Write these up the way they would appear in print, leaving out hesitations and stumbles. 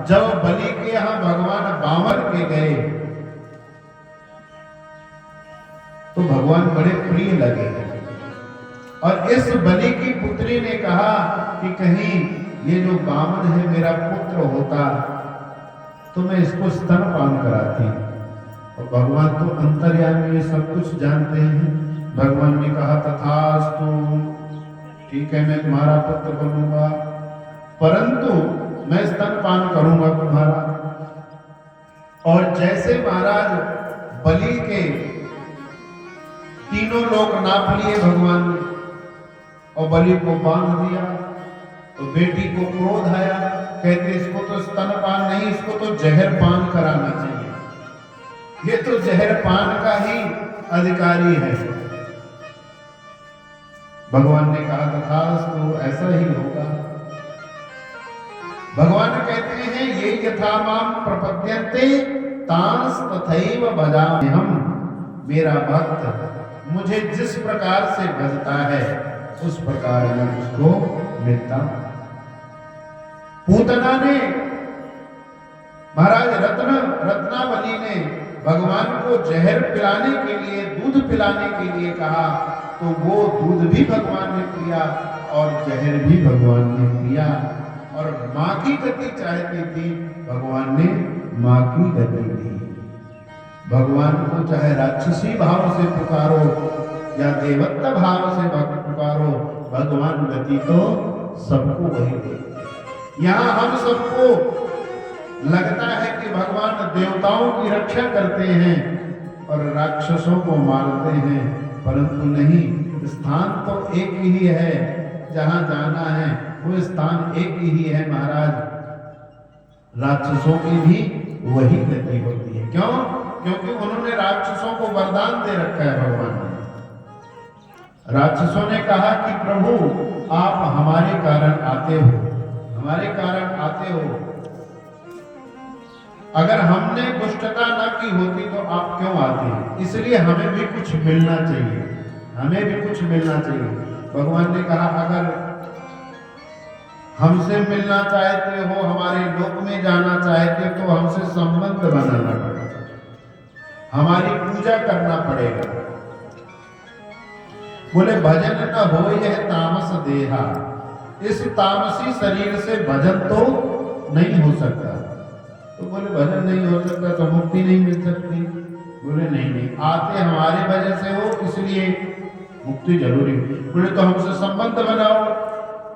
जब बलि के यहाँ भगवान बामन के गए तो भगवान बड़े प्रिय लगे और इस बलि की पुत्री ने कहा कि कहीं ये जो बामन है मेरा पुत्र होता तो मैं इसको स्तनपान कराती। और भगवान तो अंतर्यामी सब कुछ जानते हैं। भगवान ने कहा तथास्तु, ठीक है मैं तुम्हारा पुत्र बनूंगा, परंतु मैं स्तनपान करूंगा तुम्हारा। और जैसे महाराज बलि के तीनों लोग नाप लिए भगवान ने और बलि को बांध दिया, तो बेटी को क्रोध आया, कहते इसको तो स्तनपान नहीं, इसको तो जहर पान कराना चाहिए, ये तो जहर पान का ही अधिकारी है। भगवान ने कहा तथास्तु, ऐसा ही होगा। भगवान कहते हैं ये यथा माम प्रपद्यन्ते तांस तथैव भजाम्यहम्, मेरा भक्त मुझे जिस प्रकार से भजता है उस प्रकार मैं उसको मिलता। पूतना ने, महाराज रत्नावली ने भगवान को जहर पिलाने के लिए, दूध पिलाने के लिए कहा, तो वो दूध भी भगवान ने पिया और जहर भी भगवान ने पिया। और मां की गति चाहती थी, भगवान ने मां की गति दी। भगवान को चाहे राक्षसी भाव से पुकारो या देवत्व भाव से पुकारो, भगवान गति तो सबको वही दे। यहां हम सबको लगता है कि भगवान देवताओं की रक्षा करते हैं और राक्षसों को मारते हैं, परंतु नहीं, स्थान तो एक ही है, जहां जाना है वो स्थान एक ही है महाराज। राक्षसों की भी वही गति होती है। क्यों? क्योंकि उन्होंने राक्षसों को वरदान दे रखा है भगवान ने। राक्षसों ने कहा कि प्रभु आप हमारे कारण आते हो, हमारे कारण आते हो, अगर हमने दुष्टता न की होती तो आप क्यों आते? इसलिए हमें भी कुछ मिलना चाहिए, हमें भी कुछ मिलना चाहिए। भगवान ने कहा अगर हमसे मिलना चाहते हो, हमारे लोक में जाना चाहते तो हमसे संबंध बनाना पड़ेगा, हमारी पूजा करना पड़ेगा। बोले भजन न हो यह तामस देहा, इस तामसी शरीर से भजन तो नहीं हो सकता। तो बोले भजन नहीं हो सकता तो मुक्ति नहीं मिल सकती। बोले नहीं, आते हमारे वजह से हो इसलिए मुक्ति जरूरी। बोले तो हमसे संबंध बनाओ।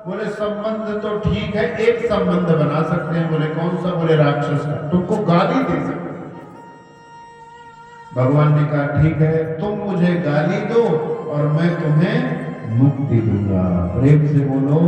बोले संबंध तो ठीक है, एक संबंध बना सकते हैं। बोले कौन सा? बोले राक्षस का, तुमको गाली दे सकते। भगवान ने कहा ठीक है, तुम मुझे गाली दो और मैं तुम्हें मुक्ति दूंगा। प्रेम से बोलो